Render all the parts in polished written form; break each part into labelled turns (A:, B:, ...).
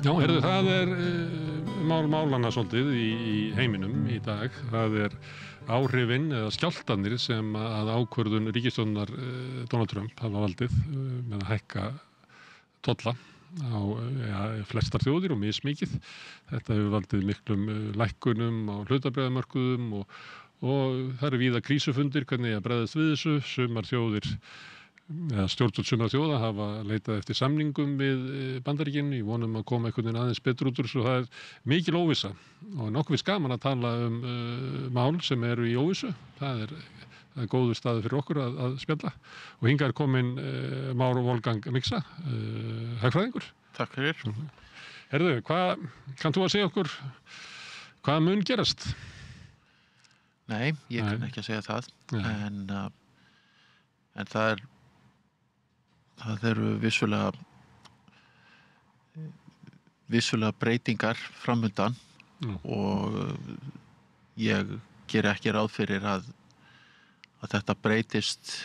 A: Já, heyrðu, það mál málanna svolítið í heiminum í dag. Það áhrifin eða skjálftarnir sem að ákvörðun ríkisstjórnar Donald Trump hafa valdið með að hækka tolla á flestar þjóðir og mismikið. Þetta hefur valdið miklum lækkunum á hlutabréfamörkuðum og það eru víða krísufundir hvernig að bregðast við þessu. Sumar þjóðir stjórnvöld sumra þjóða hafa leitað eftir samningum við Bandaríkin í vonum að koma einhvern veginn aðeins betur út úr þessu. Það mikil óvissa og nokkuð gaman að tala mál sem eru í óvissu. Það er góður staður fyrir okkur að spjalla og hingað komin Már Wolfgang Miksa, hagfræðingur.
B: Takk fyrir.
A: Herðu, hvað kannt þú að segja okkur hvað mun gerast?
B: Nei, ég kann ekki að segja það. En það eru vissulega breytingar framundan og ég geri ekki ráð fyrir að þetta breytist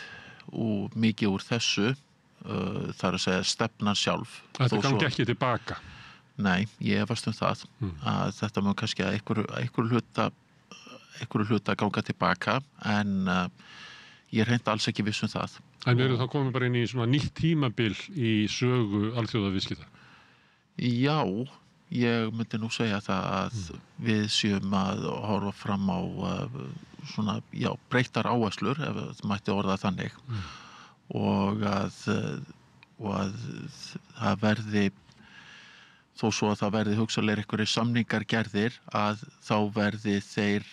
B: mikið úr þessu, þar að segja stefnan sjálf.
A: Þetta gangi ekki tilbaka?
B: Nei, ég efast það að þetta mun kannski að einhverju hluta ganga tilbaka, en ég reyndi alls ekki viss það.
A: En við erum þá komin bara inn í svona nýtt tímabil í sögu alþjóðaviðskipta?
B: Já, ég myndi nú segja það að við séum að horfa fram á svona, breyttar áherslur, ef það mætti orða þannig, og að það verði, þó svo að það verði hugsanlega einhverjir samningar gerðir, að þá verði þeir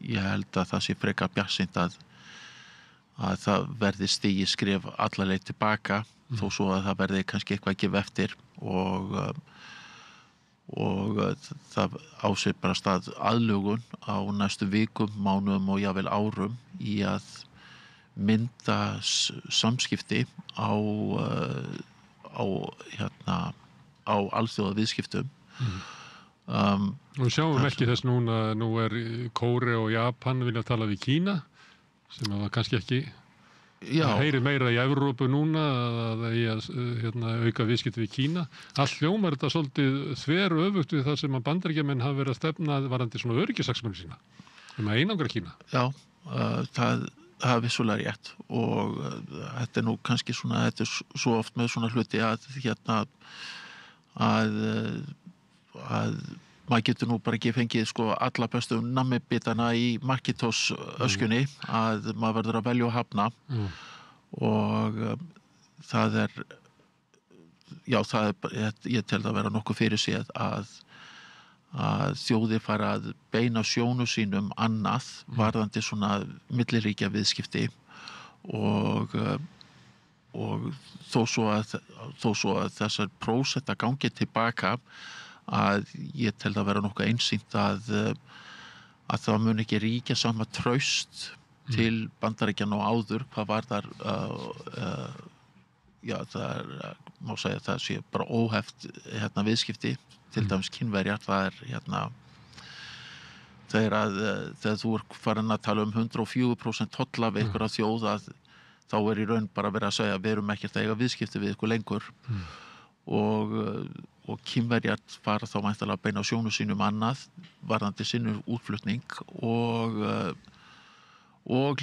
B: ég held að það sé frekar bjartsýnt að það verði stigið skref alla leið tilbaka, þó svo að það verði kannski eitthvað að gefa eftir og það á sér bara stað aðlögun á næstu vikum, mánuðum og jafnvel árum í að mynda samskipti á alþjóðaviðskiptum.
A: Og sjáum ekki þess núna, nú Kórea og Japan vilja tala við Kína, sem var kannski ekki, það heyrir meira í Evrópu núna að auka viðskipti við Kína. Allt hljómar þetta svolítið þveröfugt við það sem að Bandaríkjamenn hafa verið að stefna varðandi svona öryggishagsmuni sína, að einangra Kína. Já,
B: það er vissulega rétt og þetta nú kannski svona, þetta svo oft með svona hluti að maður getur nú bara ekki fengið alla bestu nammibitana í Macintosh öskjunni, að maður verður að velja og hafna og það ég tel það að vera nokkuð fyrir séð að þjóðir fara að beina sjónu sínum annað varðandi svona milliríkja viðskipti og þó svo að þessar prósenta gangi tilbaka, að ég tel það að vera nokkuð einsýnt að það mun ekki ríkja sama traust til Bandaríkjanna og áður, hvað var þar það má segja að það sé bara óheft viðskipti, til dæmis Kínverjar, þegar þú farin að tala 104% tolla við einhverja þjóð, að þá í raun bara verið að segja við erum ekkert að eiga viðskipti við ykkur lengur og Kínverjar fara þá væntanlega að beina sjónu sínum annað varðandi sínum útflutning og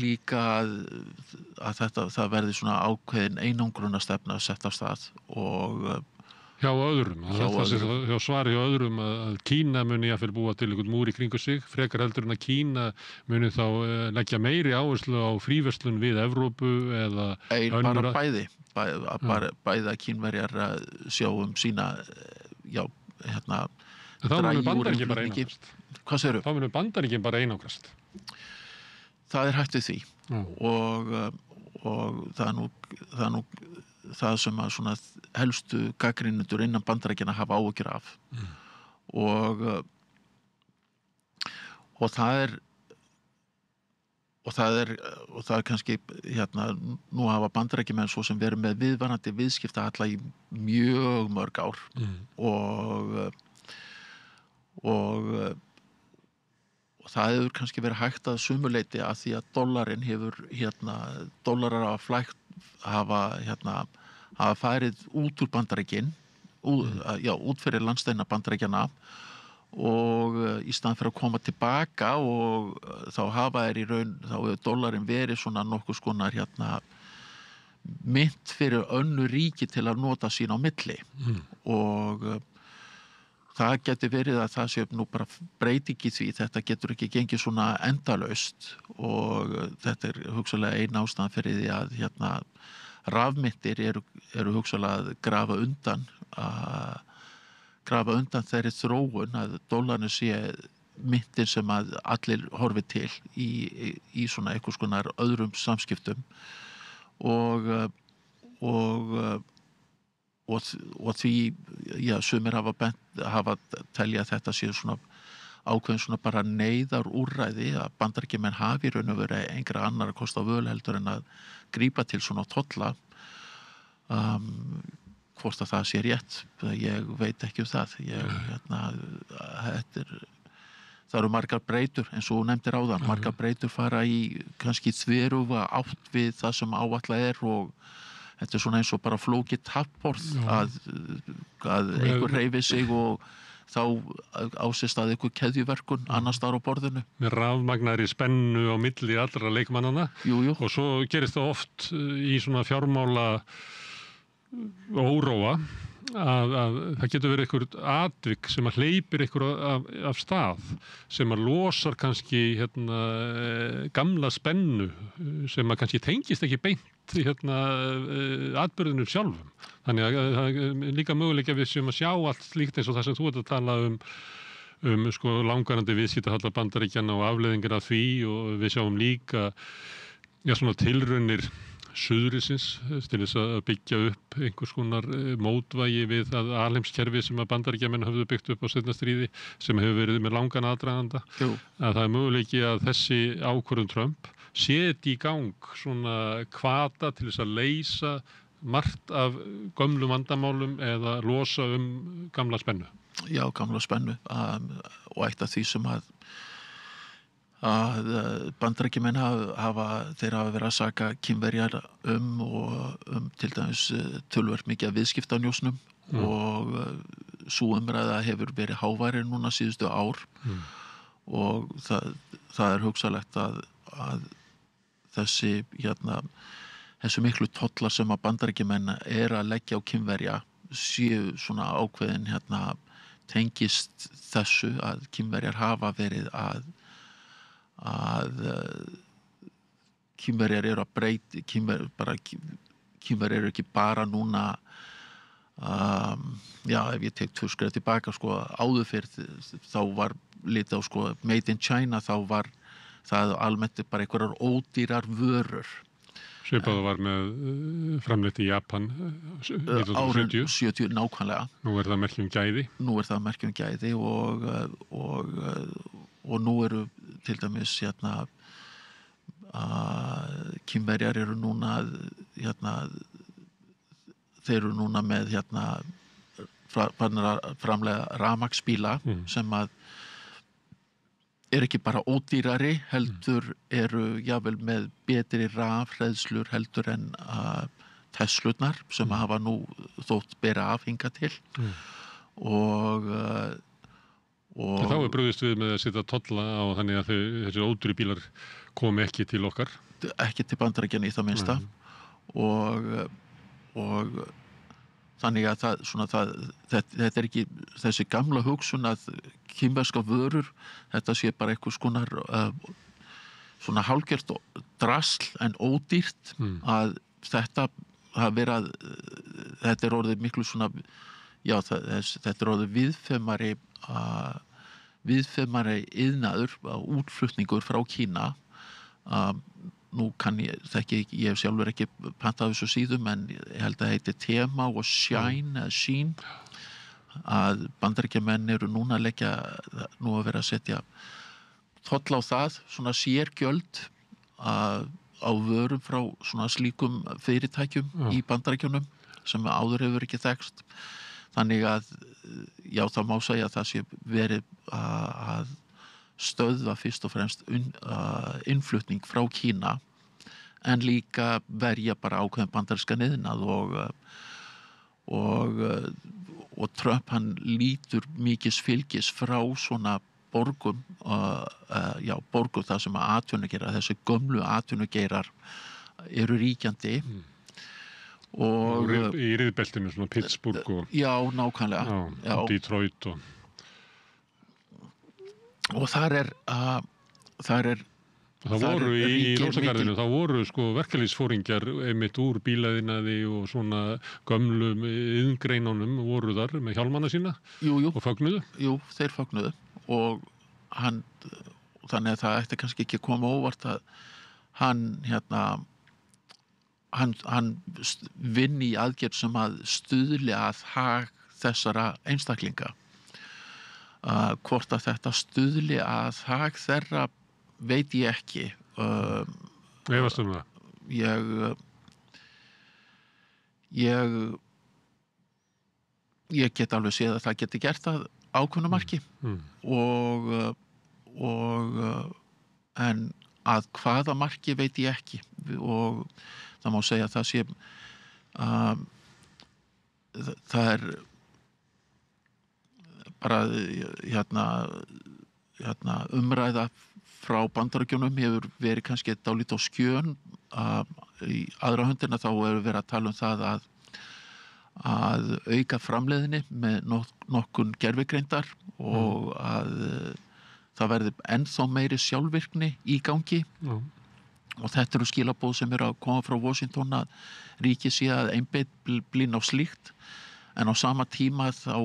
B: líka að það verði svona ákveðin einangrunarstefna sett af stað og
A: hjá öðrum, hjá svari hjá öðrum að Kína muni jafnvel búa til einhvern múr í kringu sig, frekar heldur en að Kína muni þá leggja meiri áherslu á fríverslun við Evrópu eða
B: bara bæði að Kínverjar sjá sína
A: þá munu Bandaríkin bara einangrast.
B: Hvað segirðu?
A: Þá munu Bandaríkin bara einangrast.
B: Það hægt við því og það er nú það sem að svona helstu gagnrýnendur innan Bandaríkjanna hafa áhyggjur af og það er kannski nú hafa Bandaríkjamenn svo sem verið með viðvarandi viðskiptahalla í mjög mörg ár og það hefur kannski verið hægt að sumuleyti að því að dollarinn hefur dollarar hafa farið út úr Bandaríkin út fyrir landsteina Bandaríkjanna og í staðan fyrir að koma tilbaka og þá hafa í raun, þá hefur dollarinn verið svona nokkuð skonar mynt fyrir önnur ríki til að nota sín á milli og það getur verið að það sé nú bara breyting í því, þetta getur ekki gengið svona endalaust og þetta hugsanlega ein ástæðan fyrir því að rafmyntir eru hugsanlega að grafa undan þeirri þróun að dollarinn sé myntin sem að allir horfi til í svona einhvers konar öðrum samskiptum og því, sumir hafa telja að þetta sé svona ákveðin svona bara neyðarúrræði að Bandaríkjamenn hafi í raun og veru engra annarra kosta völ heldur en að grípa til svona tolla hvort að það sé rétt, ég veit ekki það það eru margar breytur eins og þú nefndir áðan, margar breytur fara í kannski þveruga átt við það sem áætlað og þetta svona eins og bara flókið taflborð að einhver hreyfi sig og þá ásist að einhver keðjuverkun annars staðar á borðinu.
A: Með rafmagnari spennu á milli allra leikmannanna og svo gerist það oft í svona fjármála óróa að það getur verið einhver atvik sem að hleypir einhver af stað sem að losar kannski gamla spennu sem að kannski tengist ekki beint atburðinu sjálfum. Þannig að það er líka möguleika við sem að sjá allt slíkt eins og það sem þú ert að tala sko langvarandi viðskiptahalla Bandaríkjanna og afleiðingar af því og við sjáum líka svona tilraunir suðurísins til þess að byggja upp einhvers konar mótvægi við það alheimskerfi sem að Bandaríkjamenn höfðu byggt upp á seinna stríði sem hefur verið með langan aðdraganda. Að það er möguleiki að þessi ákvörðun Trump seti í gang svona hvata til þess að leysa margt af gömlum vandamálum eða losa gamla spennu.
B: Já, gamla spennu og eitt af því sem að Bandaríkjamenn hafa verið að saka Kínverjar og til dæmis töluvert mikið af viðskiptanjósnum og sú umræða hefur verið háværi núna síðustu ár og það er hugsanlegt að þessu miklu tollar sem að Bandaríkjamenn að leggja á Kínverja séu svona ákveðin tengist þessu að Kínverjar hafa verið að Kínverjar eru að breyta Kínverjar eru ekki bara núna ef ég tek 2 skref tilbaka sko áður fyrir þá var litið á sko made in China þá var það almennt bara einhverjar ódýrar vörur
A: Svipað var með framleitt í Japan 1970.
B: Árin 70 nákvæmlega.
A: Nú er það merki um gæði.
B: Og nú eru til dæmis Kínverjar eru núna þeir eru núna með framlega rafmagnsbíla sem að er ekki bara ódýrari heldur eru jafnvel með betri rafhleðslur heldur en Teslurnar sem hafa nú þótt bera af hingað til og
A: þá er brugðist við með að setja tolla á þannig að þessi ódýru bílar komi ekki til okkar.
B: Ekki til Bandaríkjanna í það minnsta og þannig að þetta er ekki þessi gamla hugsun að kínverska vörur, þetta sé bara einhvers konar svona hálfgert drasl en ódýrt að þetta er orðið miklu svona þetta er orðið viðfemari iðnaður útflutningur frá Kína nú ég hef sjálfur ekki pantað þessu síðum en ég held að það heiti Tema og Shine eða Sheen að Bandaríkjamenn eru núna að vera að setja tolla á það, svona sérgjöld á vörum frá svona slíkum fyrirtækjum í Bandaríkjunum sem áður hefur ekki þekkst þannig að það má segja að það sé verið að stöðva fyrst og fremst innflutning frá Kína en líka verja bara ákveðin bandarískan iðnað og og Trump hann lítur mikið fylgis frá svona borgum borgum þar sem að atvinnugeirar, þessi gömlu atvinnugeirar eru ríkjandi og
A: í riðbeltinu, svona Pittsburgh og
B: já, nákvæmlega
A: og Detroit
B: og þar er
A: það voru í Rósagarðinu, þá voru sko verkalýðsforingjar einmitt úr bílaðinaði og svona gömlum iðngreinunum voru þar með hjálmana sína og fögnuðu.
B: Jú, þeir fögnuðu og þannig að það ætti kannski ekki að koma óvart að hann vinni í aðgerð sem að stuðli að hag þessara einstaklinga. Hvort að þetta stuðli að hag þeirra veit ég ekki.
A: Efast það?
B: Ég get alveg séð að það geti gert að ákveðnu marki en að hvaða marki veit ég ekki og það má segja að það sé það er bara umræða frá Bandaríkjunum hefur verið kannski dálítið á skjön í aðra höndina þá hefur verið að tala um það að auka framleiðni með nokkun gervigreindar og að það verði ennþá meiri sjálfvirkni í gangi og þetta eru skilaboð sem eru að koma frá Washington að ríkið sé að einbeita á slíkt en á sama tíma þá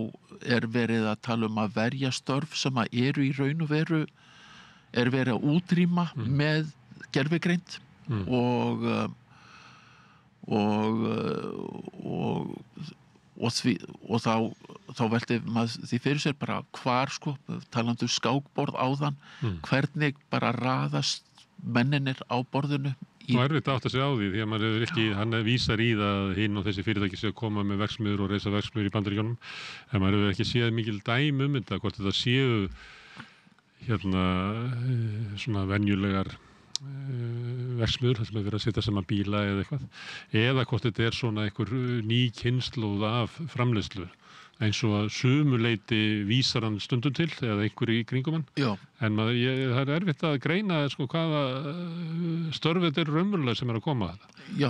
B: er verið að tala um að verja störf sem að eru í raun og veru er verið að útrýma með gervigreind og þá velti maður því fyrir sér bara hvar sko, talandi skákborð áðan, hvernig bara raðast menninir á borðinu.
A: Og erfitt að átta sig á því því að maður hefur ekki, hann vísar í það hinn og þessi fyrirtæki sé að koma með verksmiður og reisa verksmiður í Bandaríkjunum en maður hefur ekki séð mikil dæmi þetta, hvort þetta séu svona venjulegar verksmiður, þar sem er verið að setja saman bíla eða eitthvað eða hvort þetta er svona einhver ný kynslóð af framleiðslu eins og að sumuleyti vísar hann stundum til eða einhverju í kringum hann en það er erfitt að greina sko hvaða störf þetta er raunverulega sem er að koma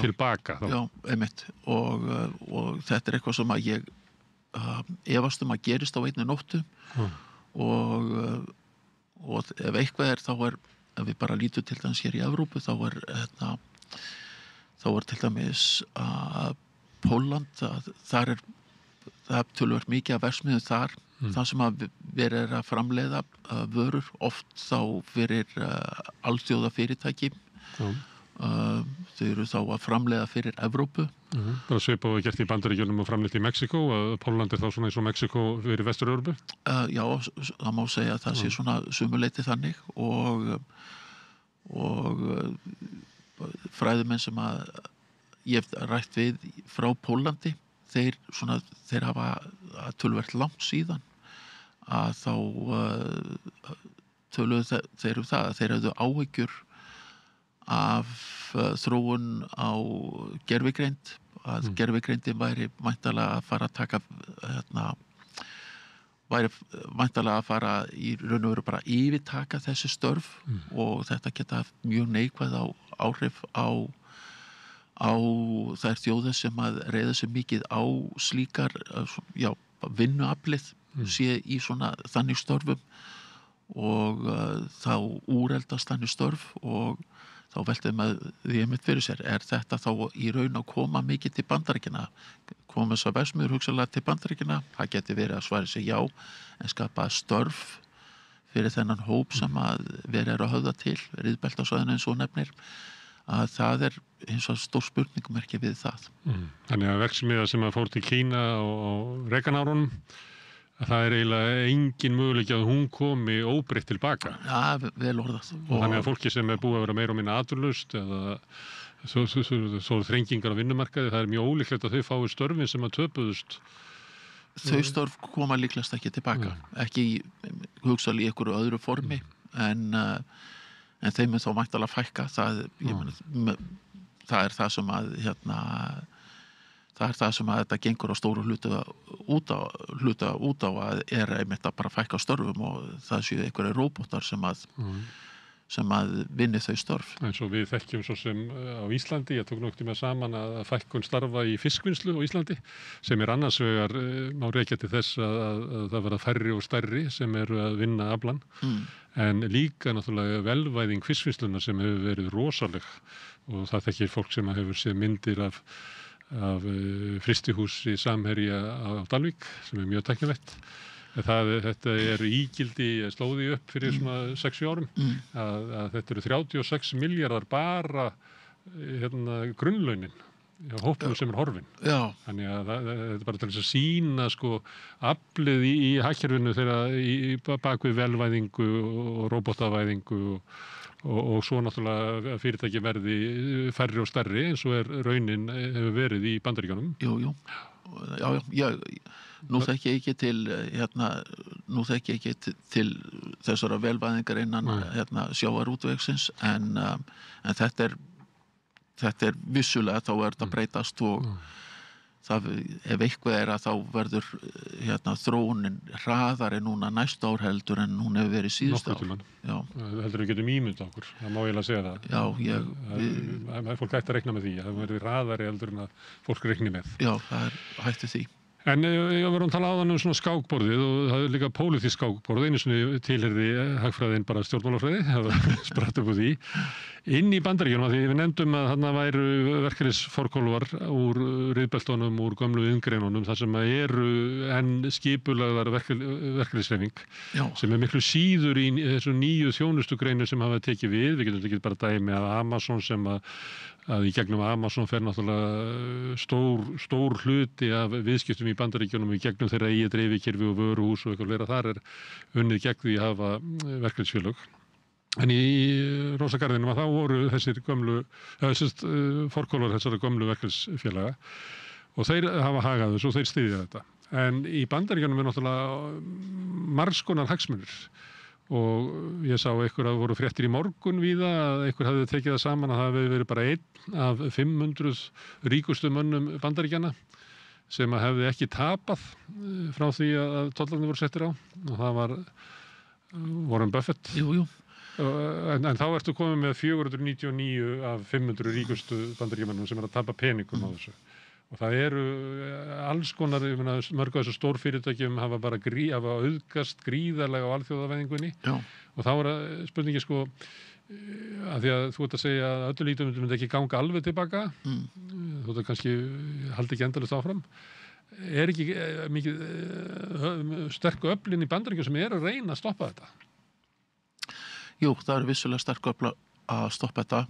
A: tilbaka þá.
B: Já, einmitt og þetta er eitthvað sem að ég efast að gerist á einni nóttu og ef eitthvað þá ef við bara lítum til dæmis hér í Evrópu þá er til dæmis Pólland það er töluvert mikið af verksmiðjum þar það sem að verið er að framleiða vörur oft þá fyrir alþjóða fyrirtæki þau eru þá að framleiða fyrir Evrópu
A: bara svipað og gert í Bandaríkjunum og framleitt í Mexíkó Pólland er þá svona eins og Mexíkó fyrir Vestur-Evrópu
B: já, það má segja að það sé svona sumuleyti þannig og fræðumenn sem að ég hef rætt við frá Pólandi þeir hafa töluvert langt síðan að þá töluðu þeir það að þeir hefðu áhyggjur af þróun á gervigreind að gervigreindin væri væntanlega að fara að taka væri væntanlega að fara í raun og veru bara yfirtaka þessi störf og þetta geta mjög neikvæð áhrif á þær þjóðir sem að reiða sig mikið á slíkar vinnuaflið sé í svona þannig störfum og þá úreldast þannig störf og þá veltum að því einmitt fyrir sér þetta þá í raun að koma mikið til Bandaríkjanna koma þess að verksmiður hugsanlega til Bandaríkjanna það geti verið að sværa sig já en skapa störf fyrir þennan hóp sem að verið að höfða til riðbeltasvæðinu eins og nefnir að það er eins og stór spurningmerki við það.
A: Þannig að verksmiða sem að fór til Kína á Reagan-árunum að það er eiginlega engin möguleiki að hún komi óbreytt tilbaka.
B: Já, vel orðað.
A: Og þannig að fólki sem er búið að vera meira og minna atvinnulaust eða svo þrengingar á vinnumarkaði, það er mjög ólíklegt að þau fái störfin sem að töpuðust.
B: Þau störf koma líklegast ekki tilbaka. Ekki hugsanlega í einhverju öðru formi en þeim er þá væntanlega fækka það er það sem að það það sem að þetta gengur á stóru hluta út á að einmitt að bara fækka störfum og það séu einhverjir róbótar sem að vinni þau störf.
A: Eins og við þekkjum svo sem á Íslandi, ég tók nokkuð með saman að fækkun starfa í fiskvinnslu á Íslandi, sem annars vegar má rekja til þess að það verða færri og stærri sem eru að vinna aflann, en líka náttúrulega velvæðing fiskvinnsluna sem hefur verið rosaleg og það þekkir fólk sem hefur séð myndir af frystihúsi Samherja á Dalvík sem mjög tæknilegt. Þetta ígildi slóði upp fyrir svona 6 árum að þetta eru 36 milljarðar bara grunnlaunin hjá hópnum sem horfinn.
B: Já.
A: Þannig að þetta bara til þess að sýna sko aflið í hagkerfinu þegar bak við velvæðingu og róbótavæðingu og svo náttúrulega fyrirtæki verði færri og stærri eins og raunin hefur verið í Bandaríkjunum.
B: Jú. Já. Nú þekki ég ekki til þessara velvæðingar innan sjávarútvegsins en þetta vissulega þá þetta breytast og það, ef eitthvað að þá verður þróunin hraðari núna næstu ár heldur en hún hefur verið síðust ár. Já.
A: Heldur við getum ímyndað okkur, það má eiginlega segja það.
B: Já,
A: fólk ætti að reikna með því, að það verður hraðari heldur en að fólk reikni með.
B: Já, það hætti því.
A: En ég var að tala áðan svona skákborðið og það líka pólitísk skákborð, einu sinni tilheyrði hagfræðin bara stjórnmálafræði, það spratt upp úr því. Inn í Bandaríkjunum, því við nefndum að þarna væru verkalýðsforkólfar úr riðbeltunum, úr gömlu iðngreinunum, þar sem eru enn skipulagðar verkalýðshreyfing, sem miklu síður í þessu nýju þjónustugreinu sem hafa tekið við getum tekið bara dæmi að Amazon sem að í gegnum Amazon fer náttúrulega stór hluti af viðskiptum í Bandaríkjunum í gegnum þeirra eigið dreifikerfi og vöruhús og eitthvað fleira. Þar unnið gegn því að hafa verkalýðsfélög. En í Rósagarðinum að þá voru þessir forkólar þessara gömlu verkalýðsfélaga og þeir hafa hagað þessu og þeir styðja þetta. En í Bandaríkjunum margs konar hagsmunir. Og ég sá einhver að voru fréttir í morgun víða að einhver hafði tekið það saman að það hefði verið bara 1 af 500 ríkustu mönnum Bandaríkjanna sem að hefði ekki tapað frá því að tollarnir voru settir á og það var Warren Buffett.
B: Jú.
A: En þá ertu komið með 499 af 500 ríkustu Bandaríkjamönnum sem að tapa peningum á þessu. Og það eru alls konar, mörg af þessu stórfyrirtækjum hafa bara auðgast gríðarlega á alþjóðavæðingunni.
B: Já.
A: Og þá spurningi sko, að því að þú ert að segja að öllu lítum myndi ekki ganga alveg tilbaka, þú ert að kannski haldi ekki endalaust áfram. Ekki mikið sterku öflin í Bandaríkjum sem að reyna að stoppa þetta?
B: Jú, það eru vissulega sterku öfl að stoppa þetta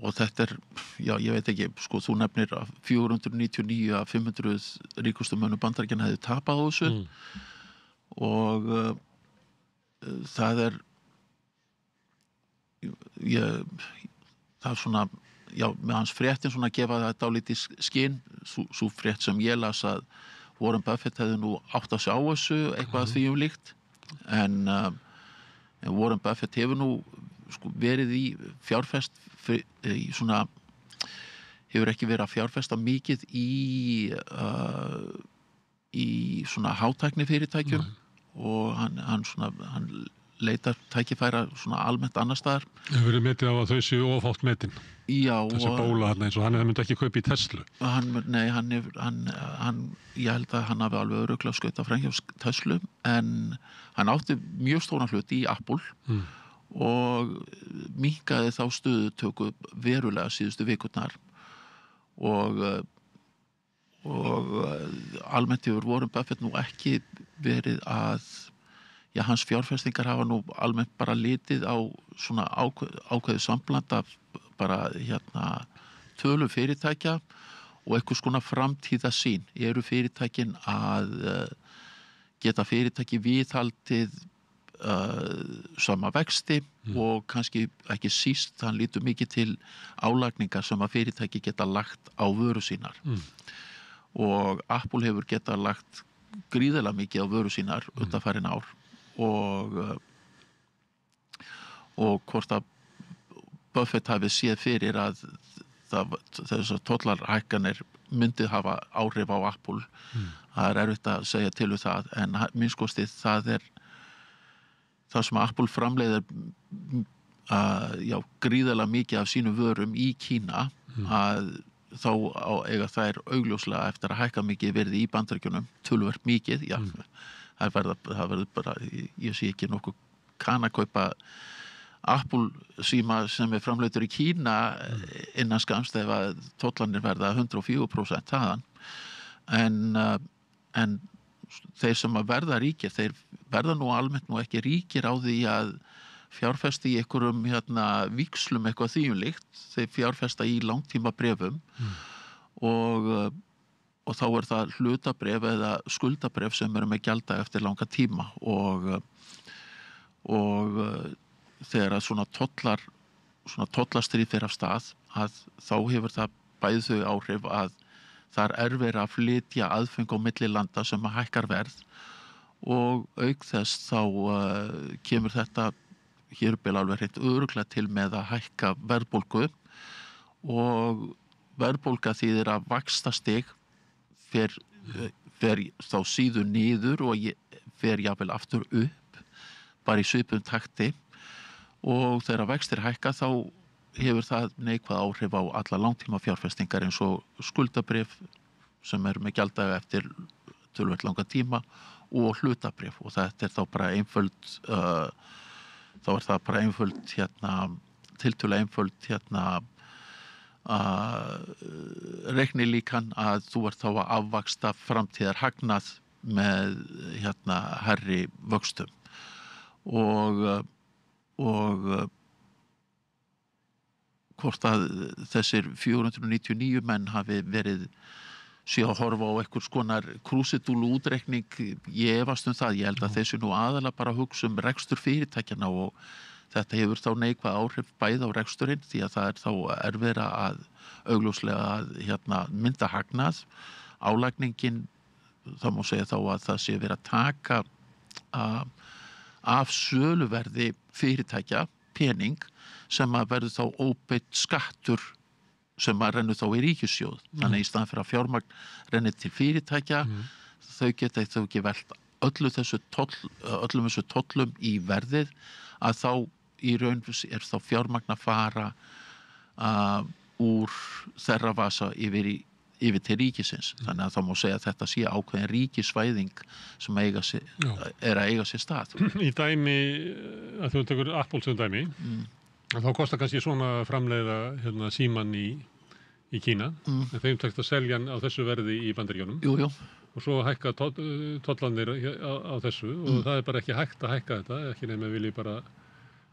B: og þetta já, ég veit ekki, sko, þú nefnir að 499 af 500 ríkustu mönnum Bandaríkjanna hefði tapað á þessu og það það svona, já, með hans fréttin svona gefa það dálítið skinn, sú frétt sem ég las að Warren Buffett hefði nú átt að sjá þessu eitthvað því líkt, en Warren Buffett hefur nú sko verið í fjárfest í svona hefur ekki verið að fjárfesta mikið í svona hátækni fyrirtækjum og hann leitar tækifæra svona almennt annars staðar.
A: Hefur verið metið á að þau séu ofátt metin.
B: Já.
A: Þessi bóla þarna eins og hann myndi ekki kaupa í Tesla.
B: Ég held að hann hafi alveg örugglega skautað fram hjá Tesla, en hann átti mjög stóran hlut í Apple og minnkaði þá stöðutöku verulega síðustu vikurnar og almennt hefur Warren Buffett nú ekki verið að hans fjárfestingar hafa nú almennt bara litið á svona ákveðið sambland af bara tölu fyrirtækja og einhvers konar framtíðarsýn. Eru fyrirtækin að geta fyrirtæki viðhaldið sama vexti og kannski ekki síst hann lítur mikið til álagningar sem að fyrirtæki geta lagt á vöru sínar og Apple hefur geta lagt gríðarlega mikið á vöru sínar undanfarin ár og hvort að Buffett hafi séð fyrir að þessar tollarhækkanir myndi hafa áhrif á Apple. Það er erfitt að segja til um það, en minnst kosti það er það sem Apple framleiðir gríðarlega mikið af sínum vörum í Kína, að þá eiga þær augljóslega eftir að hækka mikið verði í Bandaríkjunum, töluvert mikið, það verður bara, ég sé ekki nokkuð kann að kaupa Apple síma sem er framleiddur í Kína innan skamms ef að tollarnir verða 104% þaðan, en þeir sem að verða ríkir, þeir verða nú almennt nú ekki ríkir á því að fjárfesta í einhverjum víxlum eitthvað þýjumlíkt, þeir fjárfesta í langtíma bréfum og þá er það hlutabréf eða skuldabref sem eru með gjalda eftir langa tíma og þegar að svona tollastríð fer af stað, að þá hefur það bæði þau áhrif að það er erfitt að flytja aðföng á milli landa sem að hækkar verð og auk þess þá kemur þetta hér alveg hreint örugglega til með að hækka verðbólgu og verðbólga þýðir að vaxtastig fer þá síður niður og fer jafnvel aftur upp bara í svipuðum takti og þegar vextir hækka þá hefur það neikvæð áhrif á alla langtíma fjárfestingar eins og skuldabréf sem eru með gjalddaga eftir töluvert langa tíma og hlutabréf og þetta er þá bara einföld þá er það bara einföld tiltölulega einföld reiknilíkan að þú ert þá að afvaxta framtíðar hagnað með hærri vöxtum og hvort að þessir 499 menn hafi verið að horfa á einhvers konar krúsidúlu útreikning, ég efast það, ég held að þessu nú aðalega bara hugsa rekstur fyrirtækjana og þetta hefur þá neikvæð áhrif bæði á reksturinn því að það er þá erfiðara að augljóslega að mynda hagnað, álagningin það má segja þá að það sé verið að taka af söluverði fyrirtækja pening sem að verður þá óbeitt skattur sem að rennur þá í ríkissjóð. Þannig í staðan fyrir að fjármagn rennir til fyrirtækja, þau geta þá ekki velt öllum þessu tollum í verðið að þá í raun er þá fjármagn að fara úr þeirra vasa yfir til ríkisins. Þannig að það má segja að þetta sé ákveðin ríkisvæðing sem er að eiga sér stað.
A: Í dæmi, að þú tekur Apple sem dæmi, þá kostar kannski svona framleiða síman í Kína, en þeim tekst að selja hann á þessu verði í Bandaríkjunum.
B: Jú.
A: Og svo hækka tollarnir á þessu og það er bara ekki hægt að hækka þetta, ekki nema vilji bara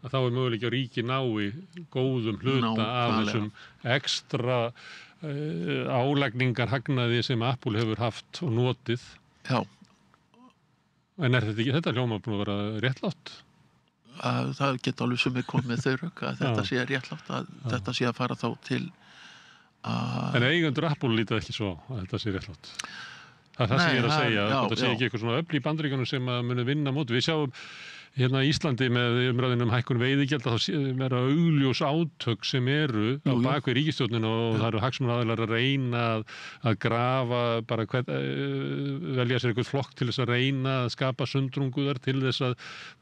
A: að þá er möguleiki að ríki nái góðum hluta af þessum ekstra álagningar hagnaði sem Apple hefur haft og notið.
B: Já.
A: En er þetta hljóma búin að vera réttlátt?
B: Það geta alveg sem komið þau rök að þetta sé réttlátt, að þetta sé að fara þá til
A: En eigendur Apple líta ekki svo að þetta sé réttlátt. Það sem ég er að segja, þetta sé ekki eitthvað svona öfl í Bandaríkjunum sem að muni vinna móti. Við sjáum hérna í Íslandi með umræðinu hækkun veiðigjalda þá er augljós átök sem eru á bakvið ríkisstjórnina og það eru hagsmunaaðilar að reyna að grafa bara velja sér eitthvað flokk til þess að reyna að skapa sundrunguðar til þess að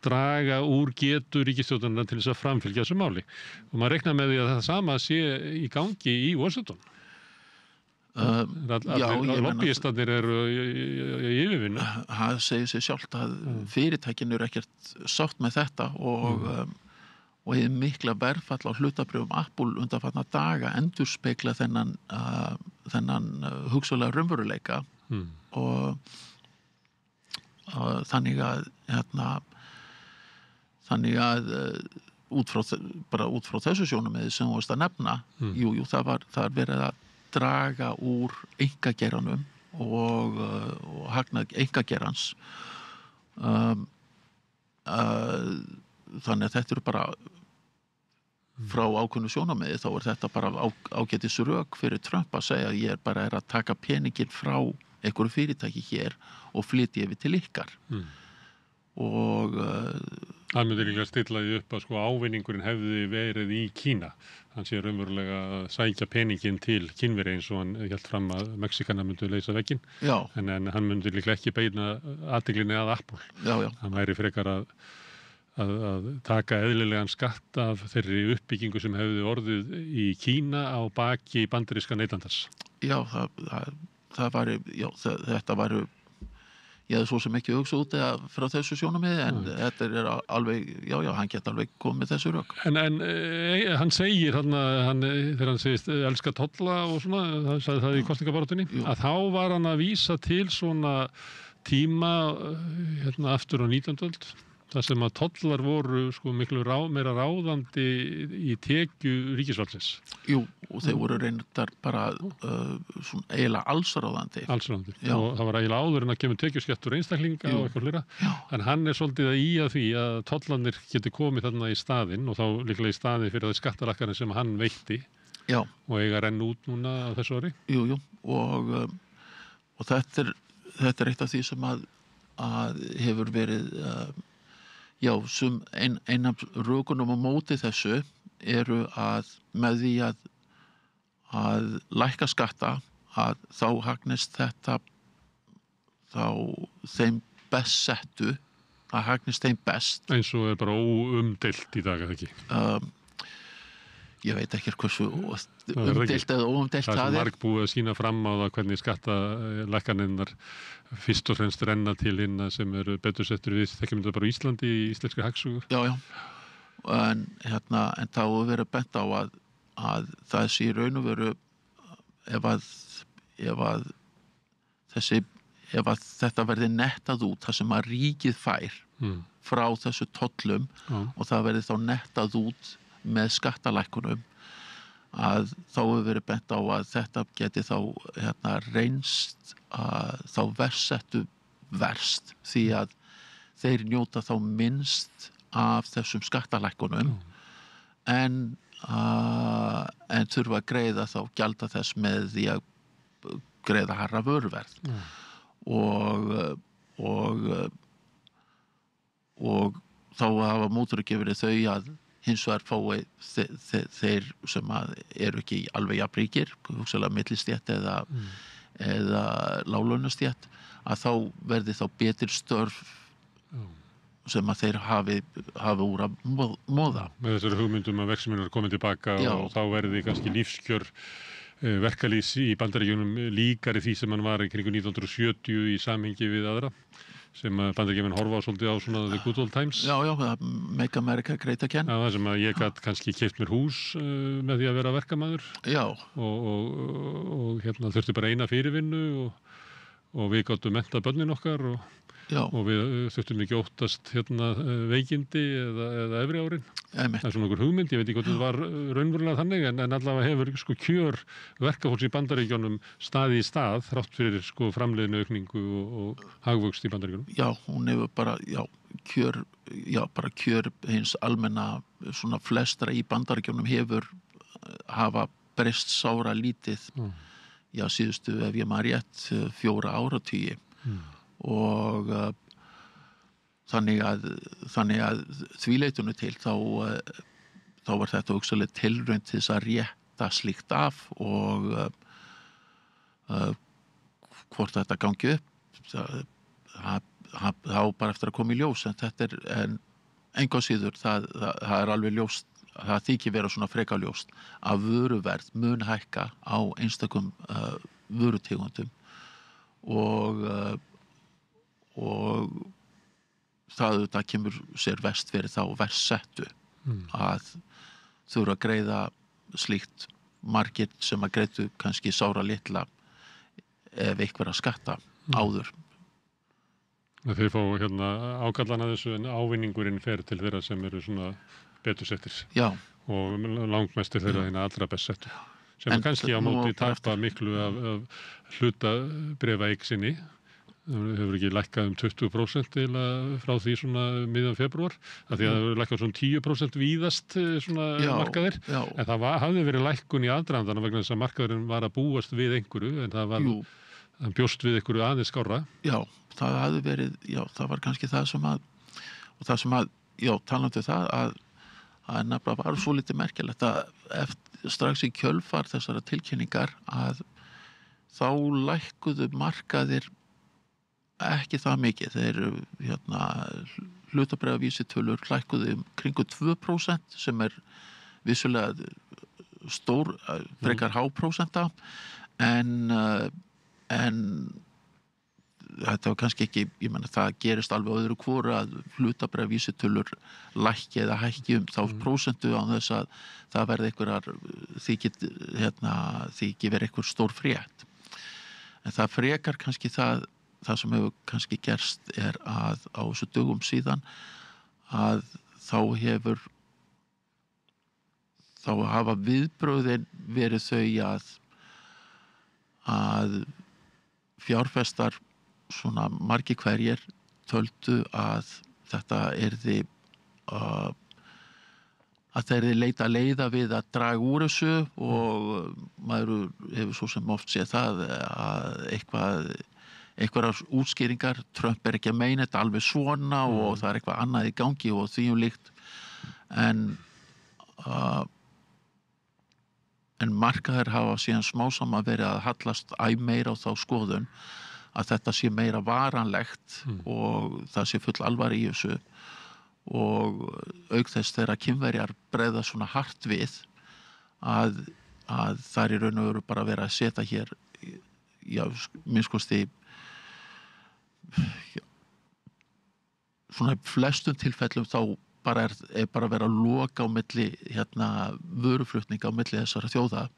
A: draga úr getu ríkisstjórnina til þess að framfylgja þessu máli. Og maður reiknar með því að það sama sé í gangi í Washington. Lobbyistarnir eru í yfirvinnu.
B: Það segir sig sjálft að fyrirtækin eru ekkert sátt með þetta og hið mikla verðfall á hlutabrjöfum Apple undanfarna daga endurspegla þennan hugsanlega raunveruleika og þannig að út frá þessu sjónarmiði sem þú veist að nefna, það er verið að draga úr einkageiranum og hagnað einkageirans þannig að þetta eru bara frá ákveðnu sjónarmiði þá er þetta bara ágætis rök fyrir Trump að segja að ég bara er að taka peningin frá einhverju fyrirtæki hér og flytja yfir til ykkar og
A: Hann myndi líka stilla því upp að sko ávinningurinn hefði verið í Kína. Hann sé raunverulega að sækja peninginn til Kínverja eins og hann hélt fram að Mexíkanar myndu leysa vegginn.
B: Já,
A: En hann myndi líklega ekki beina athyglinni að Apple.
B: já, já,
A: Hann væri frekar að taka eðlilegan skatt af þeirri uppbyggingu sem hefði orðið í Kína á baki bandaríska neytandans.
B: já, það væri, já, þetta væri, ég hefði svo sem ekki hugsað út eða frá þessu sjónarmiði, en þetta er alveg, já, hann geta alveg komið með þessu rök.
A: En hann segir þegar hann segist elska tolla og svona, það sagði það í kosningabaráttunni, að þá var hann að vísa til svona tíma aftur á 19. öld, þar sem að tollar voru sko miklu meira ráðandi í tekju ríkisvaldsins.
B: Jú, og þeir voru reyndar bara svona eiginlega allsráðandi.
A: Allsráðandi.
B: Já.
A: Og það var eiginlega áður en að kemur tekjuskattur einstaklinga og eitthvað hlera. En hann er svolítið að ýja því að tollarnir geti komið þarna í staðinn og þá líklega í staðinn fyrir það skattalækkanir sem hann veitti. Já. Og eiga renn út núna á þessu ári.
B: Jú, og þetta er eitt af því sem að hefur verið já, ein af rökunum á móti þessu eru að með því að lækka skatta að þá hagnist þetta þá þeim best settu, að hagnist þeim best.
A: Eins og er bara óumdeilt í dag, eða ekki?
B: Ég veit ekki hversu umdeilt eða óumdeilt það er.
A: Það er margbúið að sína fram á það hvernig skattalækkanirnar fyrst og fremst renna til hinna sem eru betur settur við, þekkjum þetta bara í Íslandi í íslenskri hagsögu.
B: Já. En þá hefur verið bent á að það sé í raun og veru ef að þetta verði nettað út, það sem að ríkið fær frá þessu tollum og það verði þá nettað út með skattalækkunum, að þá hefur verið bent á að þetta geti þá reynst þá versettu verst, því að þeir njóta þá minnst af þessum skattalækkunum en þurfa að greiða þá gjalda þess með því að greiða hærra vöruverð og þá hafa móttökugjöfin þau að hins vegar fái þeir sem eru ekki alveg jafnríkir, hugsanlega millistétt eða láglaunastétt, að þá verði þá betur störf sem að þeir hafi úr að móða.
A: Með þessari hugmyndum að verksmiðjurnar komið tilbaka og þá verði kannski lífskjör verkalýðs í Bandaríkjunum líkari því sem hann var í kringum 1970 í samhengi við aðra, sem Bandaríkjamenn horfa svolítið á svona the good old times.
B: Já, Make America Great Again.
A: Já, það sem að ég gat kannski keypt mér hús með því að vera verkamaður.
B: Já.
A: Og þurfti bara eina fyrirvinnu og við gátum menntað börnin okkar og við þurftum ekki óttast veikindi eða efri árin. Það er svona einhver hugmynd, ég veit ekki hvort það var raunverulega þannig, en allavega hefur sko kjör verkafólks í Bandaríkjunum staði í stað þrátt fyrir sko framleiðinu aukningu og hagvöxt í Bandaríkjunum.
B: Já, hún hefur bara, kjör hins almenna svona flestra í Bandaríkjunum hafa breyst sára lítið, síðustu ef ég maður rétt 4 áratugi. Og þannig að því leytinu til þá var þetta hugsanlega tilraun til þess að rétta slíkt af og hvort þetta gangi upp það bara eftir að koma í ljós, en þetta er engu síður það er alveg ljóst, það þykir vera svona freka ljóst að vöruverð mun hækka á einstakum vörutegundum og það kemur sér verst fyrir þá verst settu að þurfa að greiða slíkt margir sem að greiðu kannski sára litla ef eitthvað að skatta áður.
A: Þeir fá ágallan að þessu en ávinningurinn fer til þeirra sem eru svona betur settir. Já. Og langmestir þeirra allra best settu. Sem kannski á móti tapa miklu af hlutabréfaeign sinni. Það hefur ekki lækkað 20% frá því svona miðjan febrúar, af því að það hefur lækkað svona 10% víðast svona markaðir, en það hafði verið lækkun í aðdragandana vegna þess að markaðurinn var að búast við einhverju, en það bjóst við einhverju aðeins skárra.
B: Já, það hafði verið, það var kannski það sem að já, talandi það að nefnilega var svo litið merkilegt að strax í kjölfar þessara tilkynningar að þá lækkuðu markaðir ekki það mikið. Þeir hlutabréfavísitölur lækkuðu kringu 2% sem vissulega stór, frekar há prósenta en þetta var kannski ekki, ég meina það gerist alveg öðru hvoru að hlutabréfavísitölur lækki eða hækki þá prósentu án þess að það verði einhverjar þykir verið einhver stór frétt. En það frekar kannski það sem hefur kannski gerst að á þessu dögum síðan að þá hafa viðbrögðin verið þau að fjárfestar svona margir hverjir töldu að þetta yrði að það yrði leita leiða við að draga úr þessu og maður hefur svo sem oft séð það að einhverjar útskýringar, Trump ekki að meina þetta alveg svona og það eitthvað annað í gangi og því líkt en markaðir hafa síðan smásama verið að hallast meira á þá skoðun að þetta sé meira varanlegt og það sé full alvar í þessu og auk þess þegar Kínverjar bregða svona hart við að það í raun og veru bara verið að setja hér minnskosti svona í flestum tilfellum þá bara bara verið að loka á milli vöruflutninga á milli þessara þjóða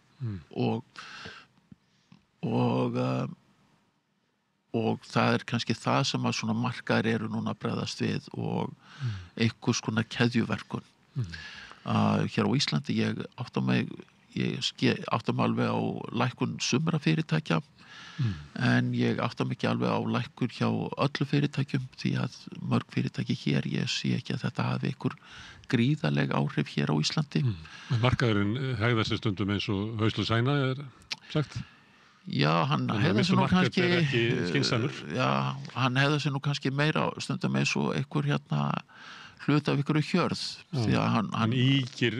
B: og það kannski það sem að svona markaðir eru núna að bregðast við og einhvers konar keðjuverkun. Hér á Íslandi ég átta mig alveg á lækkun sumra fyrirtækja en ég átta mig ekki alveg á lækkun hjá öllu fyrirtækjum því að mörg fyrirtæki hér, ég sé ekki að þetta hafi einhver gríðaleg áhrif hér á Íslandi.
A: Markaðurinn hegðar sér stundum eins og Hauslu Sæna sagt?
B: Já, hann hegðar sér nú kannski
A: ekki skynsamur.
B: Já, hann hegðar sér nú kannski meira stundum eins og einhver hluti af einhverju hjörð því að hann
A: ýkir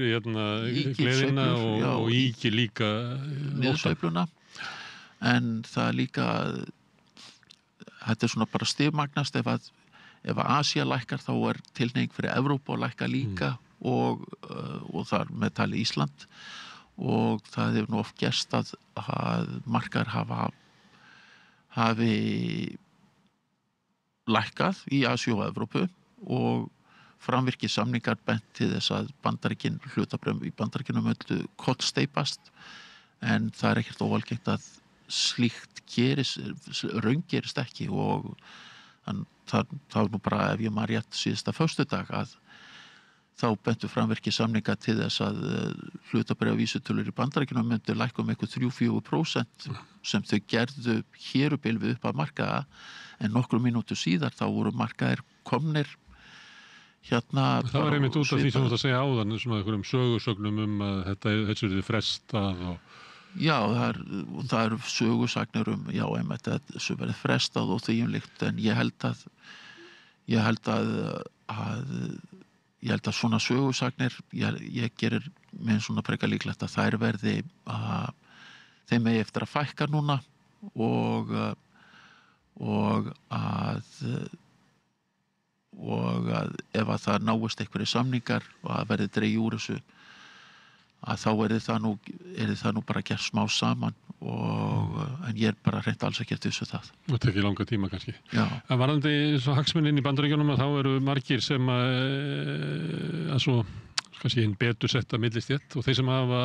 A: gleðina og ýkir líka
B: niðursveifluna en það líka þetta svona bara stigmagnast ef Asía lækkar þá tilhneiging fyrir Evrópu að lækka líka og þar með tali Ísland og það hefur nú oft gerst að markaðir hafi lækkað í Asíu og Evrópu og framvirkir samningar bent til þess að hlutabréf í Bandaríkjunum öllu kollsteypast en það ekkert óalgengt að slíkt raungerist ekki og það var nú bara ef ég man rétt síðasta föstudag að þá bentu framvirkir samninga til þess að hlutabréfavísitölur í Bandaríkjunum myndu lækka eitthvað 3-4% sem þau gerðu hérubil við upp að markaða en nokkrum mínútur síðar þá voru markaðir komnir
A: það var einmitt út af því sem þú ætti að segja áðan svona einhverjum sögusögnum að þessu er frestað
B: Já, það eru sögusagnir já, einmitt að þessu verið frestað og því líkt en ég held að svona sögusagnir ég gerir með svona frekar líklegt að þær verði þeim eigi eftir að fækka núna og að ef að það náist einhverjir samningar og að verði dregið úr þessu að þá er það nú bara gert smá saman en ég bara hreint alls ekki eftir þessu það.
A: Og tekið langa tíma kannski.
B: Já.
A: En varðandi svo hagsmuninn í Bandaríkjunum að þá eru margir sem að svo kannski hinn betur setta millistétt og þeir sem hafa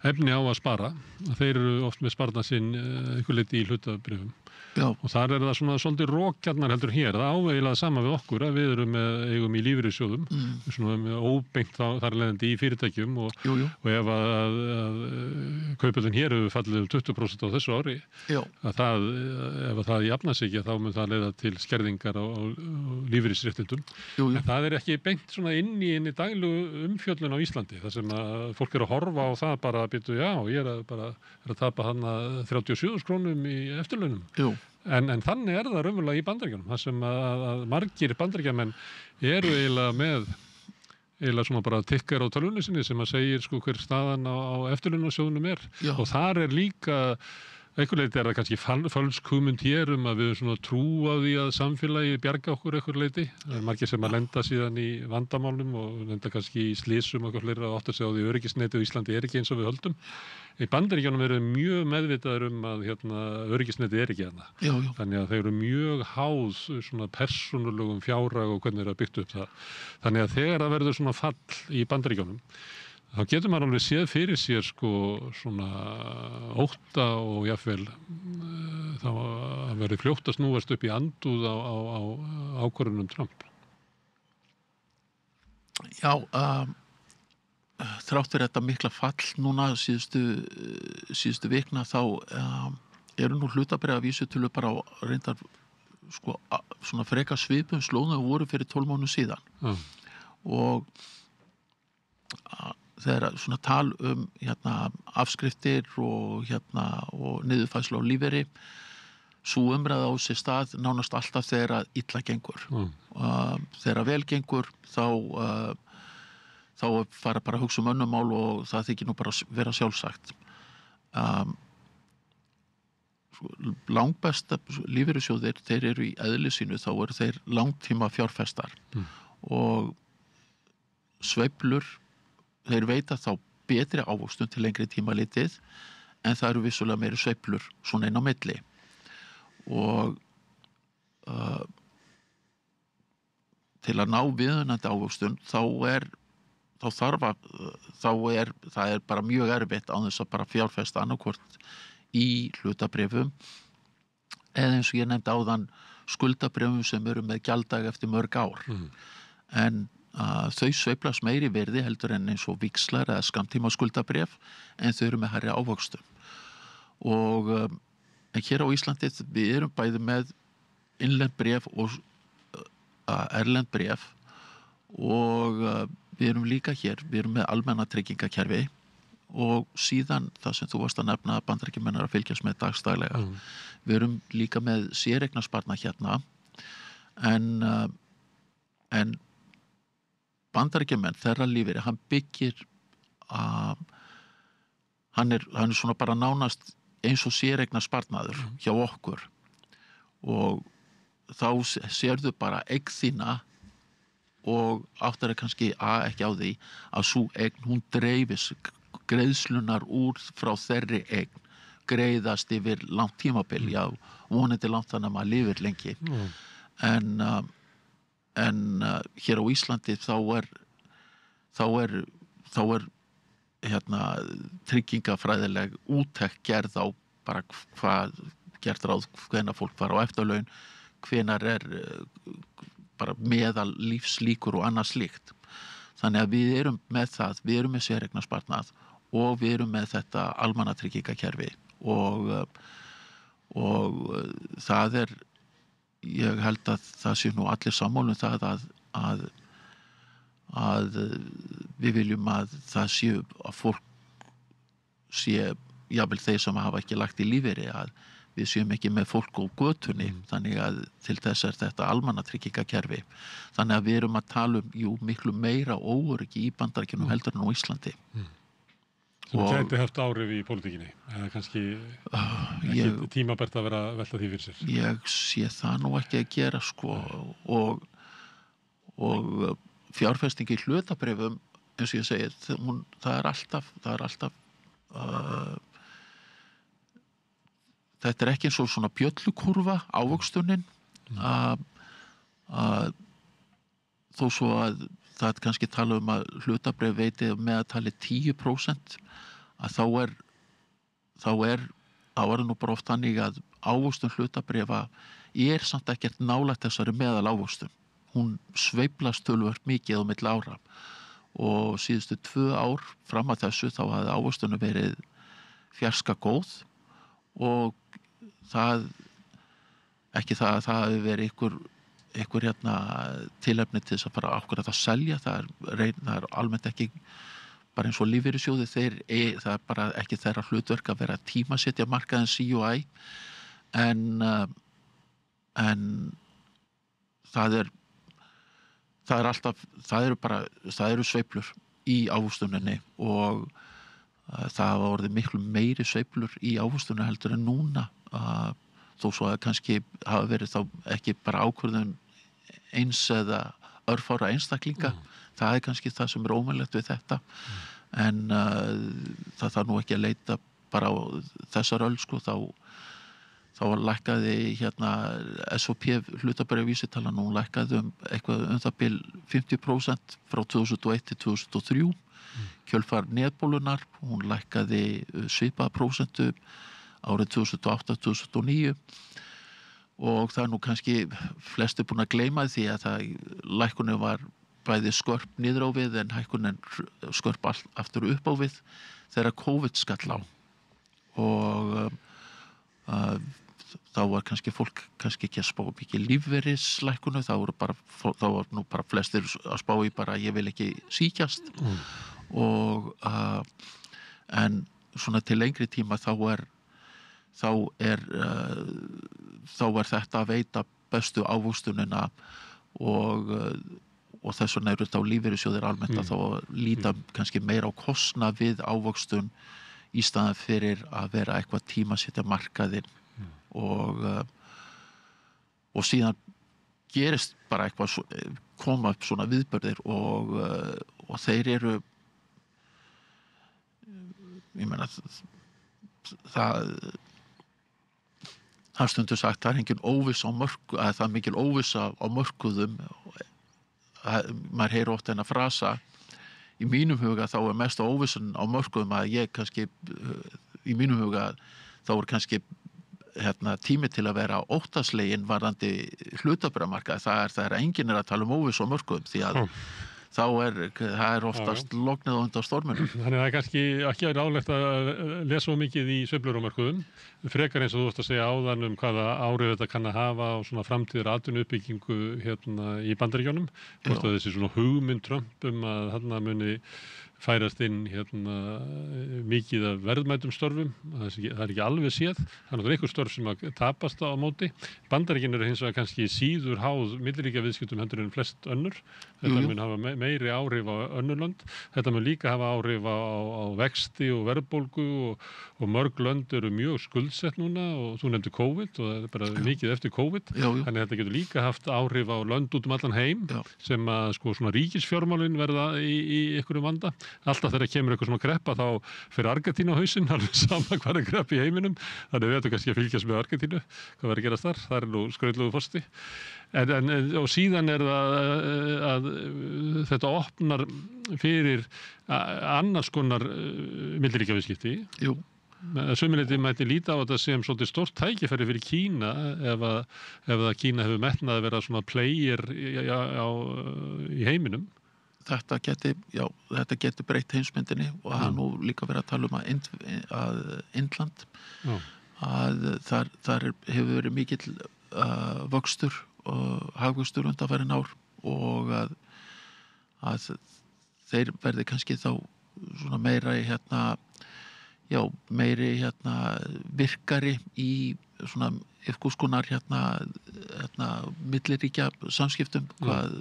A: efni á að spara, þeir eru oft með sparnað sinn einhver leyti í hlutabréfum.
B: Já.
A: Og þar er það svona svolítið rókjarnar heldur hér. Það ávegilega sama við okkur að við erum eigum í lífeyrissjóðum, svona með óbeint þar leiðandi í fyrirtækjum og ef að kaupöldin hér hefur fallið 20% á þessu ári, að ef það jafnar sig ekki þá mun það leiða til skerðingar á lífeyrisréttindum. En það er ekki beint svona inn í daglegu umfjöllun á Íslandi, þar sem að fólk er að horfa á það bara að byrja, já, ég er að tapa þarna 37.000 krónum í eftirlaunum. En þannig er það raunverulega í Bandaríkjunum, þar sem að margir Bandaríkjamenn eru eiginlega með eiginlega svona bara tikkar á tölvunni sinni sem að segir sko hver staðan á eftirlaunasjóðnum
B: Já.
A: og þar líka einhver leiti það kannski fölsk hugmynd hér að við svona trú á því að samfélagi bjarga okkur einhver leiti. Það margir sem að lenda síðan í vandamálum og lenda kannski í slysum og eitthvað fleira og átt að segja á því öryggisnetið á Íslandi ekki eins og við höldum. Í Bandaríkjunum eru mjög meðvitaður að öryggisnetið ekki þarna.
B: Já.
A: Þannig að þeir eru mjög háð svona persónulegum fjárhag og hvernig þeir eru byggt upp það. Þannig að þegar það verður svona fall í Bandaríkjunum þá getur maður alveg séð fyrir sér sko svona ótta og jafnvel þá að verði fljótt að snúast upp í andúð á ákvörðunum Trump.
B: Já, þrátt fyrir þetta mikla fall núna síðustu vikna þá eru nú hlutabréfavísitölu bara á reyndar sko svona freka svipum slóðum voru fyrir 12 mánuðum síðan. Og þegar svona tal afskriftir og niðurfærslu á lífeyri sú umræða á sér stað nánast alltaf þegar illa gengur. Þegar vel gengur þá fara bara að hugsa önnur mál og það þykir nú bara vera sjálfsagt. Langbesta lífeyrissjóðir, þeir eru í eðli sínu, þá eru þeir langtíma fjárfestar og sveiflur þeir veita þá betri ávöxtun til lengri tíma litið en það eru vissulega meiri sveiflur svona inn á milli og til að ná viðunandi ávöxtun það er bara mjög erfitt án þess að bara fjárfesta annaðhvort í hlutabréfum eða eins og ég nefndi áðan skuldabréfum sem eru með gjalddaga eftir mörg ár en þau sveiflast meiri verði heldur en eins og víxlar eða skammtíma skuldabréf en þau eru með hærri ávöxtum og en hér á Íslandi við erum bæði með innlend bréf og erlend bréf og við erum líka hér, við erum með almenna tryggingakerfi og síðan það sem þú varst að nefna að Bandaríkjamenn eru að fylgjast með dagstaglega við erum líka með séreignarsparnað hérna en Bandaríkjamenn, þeirra lífeyri, hann byggir hann er svona bara nánast eins og séreignarsparnaður hjá okkur og þá sérðu bara eign þína og áttar kannski ekki á því að sú eign, hún dreifis greiðslunar úr frá þeirri eign greiðast yfir langt tímabil, já, vonandi langt þannig að maður lifir lengi en hér á Íslandi þá er tryggingafræðileg úttekt gerð á bara hvað gert ráð hvenær fólk fara á eftirlaun hvenær bara meðal lífslíkur og annað slíkt þannig að við erum með það við erum með séreignarsparnað og við erum með þetta almannatryggingakerfi og það ég held að það sé nú allir sammála það að við viljum að það séu að fólk sé jafnvel þeir sem hafa ekki lagt í lífeyri að við séum ekki með fólk á götunni þannig að til þess þetta almannatryggingakerfi þannig að við erum að tala miklu meira óöryggi í Bandaríkjunum heldur en á Íslandi
A: sem gæti haft áhrif í pólitíkinni eða kannski ekki tímabært að vera að velta því fyrir sér
B: ég sé það nú ekki að gera sko og fjárfesting í hlutabréfum eins og ég segi það er alltaf þetta er ekki eins og svona bjöllukúrfa ávöxtunin að þó svo að það er kannski tala að hlutabréf veiti meðaltali 10% að þá er nú bara oft þannig að ávöxtun hlutabréfa er samt ekkert nálægt þessari meðal ávöxtun hún sveiflast töluvert mikið á milli ára og síðustu 2 ár fram að þessu þá hafði ávöxtunum verið fjarska góð og það ekki það að það hafi verið einhver tilefni til þess að fara ákveða að selja það er almennt ekki bara eins og lífeyrissjóði það er bara ekki þeirra hlutverk að vera að tímasetja markaðinn sí og æ en það það eru sveiflur í ávöxtuninni og það hafa orðið miklu meiri sveiflur í ávöxtuninni heldur en núna þó svo að kannski hafa verið þá ekki bara ákvörðun eins eða örfára einstaklinga það er kannski það sem er ómögulegt við þetta en það þarf nú ekki að leita bara á þessar öll sko þá lækkaði S&P hlutabréfavísitalan hún lækkaði eitthvað það bil 50% frá 2001 til 2003 kjölfar netbólunar hún lækkaði svipaða prósentu árið 2008-2009 og það er nú kannski flestir búin að gleyma því að lækkunin var bæði skörp niður á við en hækkunin skörp aftur upp á við þegar COVID skall á og þá var kannski fólk ekki að spá ekki lífeyrislækkunu þá var nú bara flestir að spá í bara ég vil ekki sýkjast og en svona til lengri tíma þá er þetta að veita bestu ávöxtunina og þess vegna eru þá lífeyrissjóðir almennt að þá líta kannski meira á kostnað við ávöxtun í staðan fyrir að vera eitthvað tímasetja markaðinn og síðan gerist bara eitthvað koma upp svona viðburðir og þeir eru ég meina það stundur sagt það er engin óvissa það er mikil óvissa á mörkuðum maður heyrir oft þennan frasa í mínum huga þá er mest óvissan á mörkuðum að ég kannski í mínum huga þá er kannski tími til að vera óttaslegin varðandi hlutabréfamarkað það er enginn að tala óviss á mörkuðum því að þá það er oftast lognið á undan storminum.
A: Þannig að það er kannski ekki ráðlegt að lesa svo mikið í sveiflur á mörkuðum frekar eins og þú varst að segja áðan hvaða áhrif þetta kann að hafa á svona framtíðar atvinnuuppbyggingu í Bandaríkjunum hvort að þessi svona hugmynd Trump að þarna muni færast inn mikið af verðmætum störfum það er ekki alveg séð það er einhver störf sem að tapast á móti Bandaríkin eru hins vegar kannski síður háð milliríkjaviðskiptum heldur en flest önnur þetta mun hafa meiri áhrif á önnur lönd þetta mun líka hafa áhrif á vexti og verðbólgu og mörg lönd eru mjög skuldsett núna og þú nefndir COVID og það er bara mikið eftir COVID þannig að þetta getur líka haft áhrif á lönd út allan heim sem að sko svona ríkisfjármálin verða í einhverjum vanda alltaf þegar kemur eitthvað svona kreppa þá fyrir Argentínu á hausinn, alveg sama hvað er krepp í heiminum, þannig við veitum kannski að fylgjast með Argentínu, hvað verður að gerast þar, það er nú skrautlegur fosti. Og síðan er það að þetta opnar fyrir annars konar milliríkjaviðskipti. Jú. Sömuleyti mætti líta á þetta sem svolítið stórt tækifæri fyrir Kína ef Kína hefur metnað að vera svona player í heiminum.
B: Þetta geti breytt heimsmyndinni og það nú líka verið að tala að Indland að þar hefur verið mikill vöxtur og hagvöxtur undanfarin ár og að þeir verði kannski þá svona meira meiri virkari í svona einhverskonar milliríkja samskiptum hvað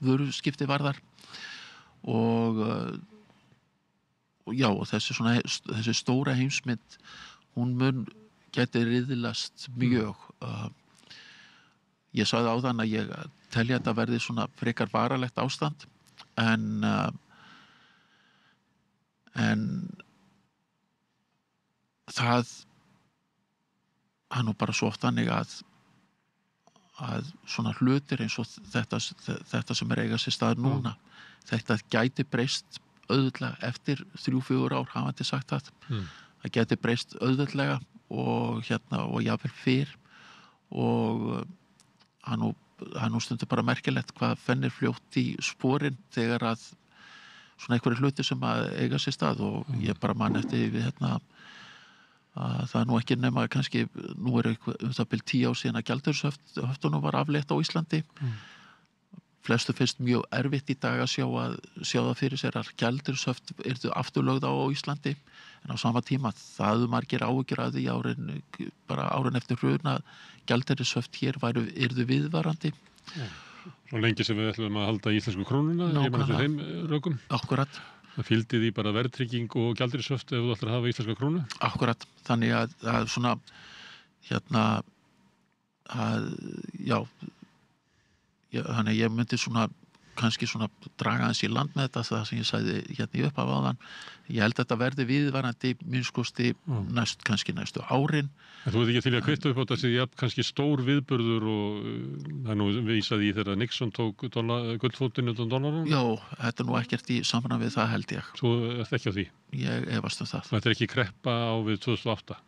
B: vöruskipti varðar og þessi stóra heimsmynd hún geti riðlast mjög ég sagði áðan að ég telja að þetta verði svona frekar varalegt ástand en það er nú bara svo oft þannig að svona hlutir eins og þetta sem er eiga sér stað núna þetta gæti breyst auðveldlega eftir 3-4 ár hafandi sagt það það gæti breyst auðveldlega og jafnvel fyrr og það nú stundur bara merkilegt hvað fennir fljótt í sporin þegar að svona einhverju hluti sem að eiga sér stað og ég bara man eftir við að það nú ekki nema kannski nú það bil 10 ár síðan að gjaldeyrishöftunum var aflétt á Íslandi flestu finnst mjög erfitt í dag að sjá það fyrir sér að gjaldeyrishöft yrðu afturlögð á Íslandi en á sama tíma það margir áhyggjur að því árin eftir hrun að gjaldeyrishöft hér yrðu viðvarandi
A: Svo lengi sem við ætlum að halda íslensku krónuna, ég meina
B: Nákvæmlega.
A: þeim rökum.
B: Akkurat,
A: Það fylgdi því bara verðtrygging og gjaldeyrishöft ef þú ætlar að hafa íslenska krónu.
B: akkurat. Þannig að svona, já, þannig að ég myndi svona, kannski svona draga hans í land með þetta, það sem ég sagði í upphafi áðan. Ég held að þetta verði viðvarandi minnskosti kannski næstu árin.
A: En þú veit ekki til að kvitta upp á þessi kannski stór viðburður og það er nú vísað í þegar Nixon tók gullfótinn utan dollarinn.
B: Já, þetta er nú ekkert í samræmi við það held ég.
A: Þú ert ekki á því.
B: Ég efast það.
A: Þetta er ekki kreppa á við 2008.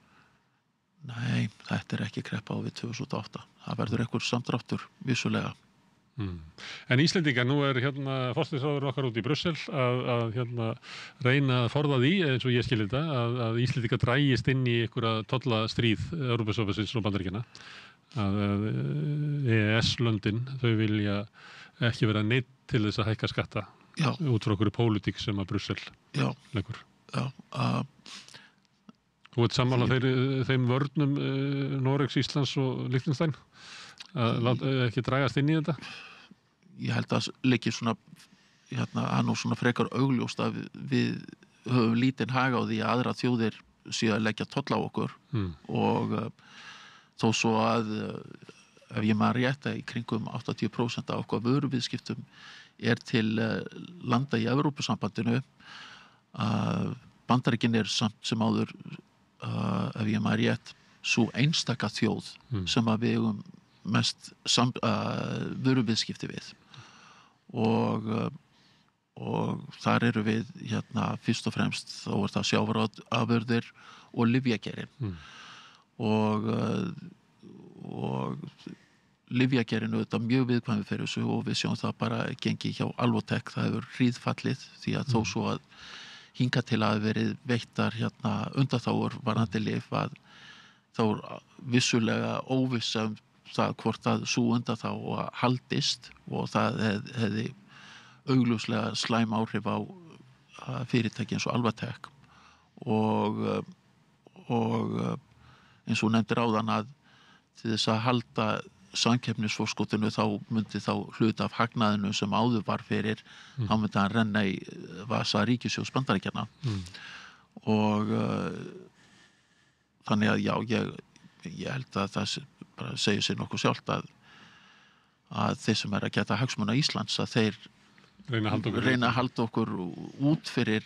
B: Nei, þetta er ekki kreppa á við 2008. Það verður einhver samdráttur, vissulega.
A: En Íslendingar, nú er forsætisráðurinn okkar út í Brussel að reyna að forða því, eins og ég skil þetta, að Íslendingar drægist inn í einhverja tollastríð Evrópusambandsins og Bandaríkjanna. Að EES-löndin, þau vilja ekki vera neitt til þess að hækka skatta út frá einhverju pólitík sem að Brussel leggur.
B: Já,
A: Þú ert sammála þeim vörnum Noregs, Íslands og Liechtenstein að ekki dragast inn í þetta?
B: Ég held að liggi svona að nú svona frekar augljóst að við höfum lítinn hag á því að aðra þjóðir séu að leggja toll á okkur og þó svo að ef ég maður rétt að í kringum 80% af okkur vöruviðskiptum er til landa í Evrópusambandinu. Bandaríkin er samt sem áður ef ég maður rétt svo einstaka þjóð sem að við eigum mest vöruviðskipti við og þar eru við fyrst og fremst þá er það sjávarafurðir og lyfjagerinn og lyfjagerinn auðvitað mjög viðkvæmur fyrir þessu og við sjáum það bara gengi hjá Alvotech, það hefur hríðfallið því að þó svo að hingað til að verið veittar undanþágur varðandi lyf að þá er vissulega óvissa það hvort að sú undanþága haldist og það hefði augljóslega slæm áhrif á fyrirtæki eins og Alvotech og eins og nefndir áðan að til þess að halda samkeppnisforskotinu þá myndi þá hluta af hagnaðinu sem áður var fyrir þá myndi hann renna í vasa ríkissjóðs Bandaríkjanna og þannig að já, ég held að það bara segir sér nokkuð sjálft að þeir sem að geta hagsmuna Íslands að þeir reyna að halda okkur út fyrir,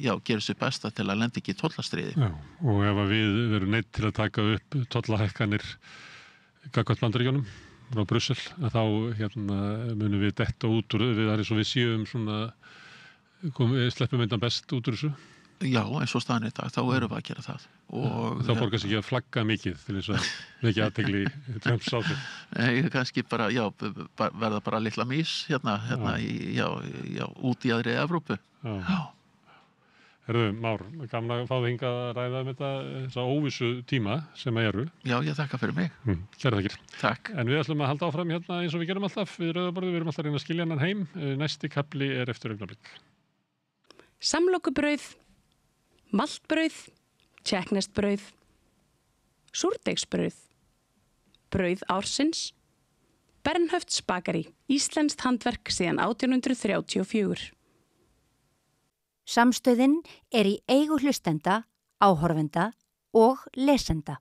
B: gera sér besta til að lenda ekki í tollastríði.
A: Já, og ef við verum neitt til að taka upp tollahækkanir gagnvart Bandaríkjunum frá Brussel, að þá munum við detta út úr við eins og við séum svona sleppum undan best út úr þessu.
B: Já, eins og staðan í dag, þá erum við að gera það. Og
A: þá borgar sig ekki að flagga mikið til þess að vekja athygli Trumps á sig.
B: Nei, kannski bara, verða bara litla mís út í aðri Evrópu. Já.
A: Herðu, Már, gaman að fá þig hingað að ræða þessa óvissu tíma sem eru.
B: Já, ég þakka fyrir mig.
A: Kærar þakkir.
B: Takk.
A: En við ætlum að halda áfram eins og við gerum alltaf við Rauðaborðið, við erum alltaf að reyna að skilja hann heim. Næsti kafli er eftir augnablik.
C: Samlokubrauð, maltbrauð, tékkneskt brauð, súrdeigsbrauð, brauð ársins, Bernhöfts bakari, íslenskt handverk síðan 1834.
D: Samstöðin er í eigu hlustenda, áhorfenda og lesenda.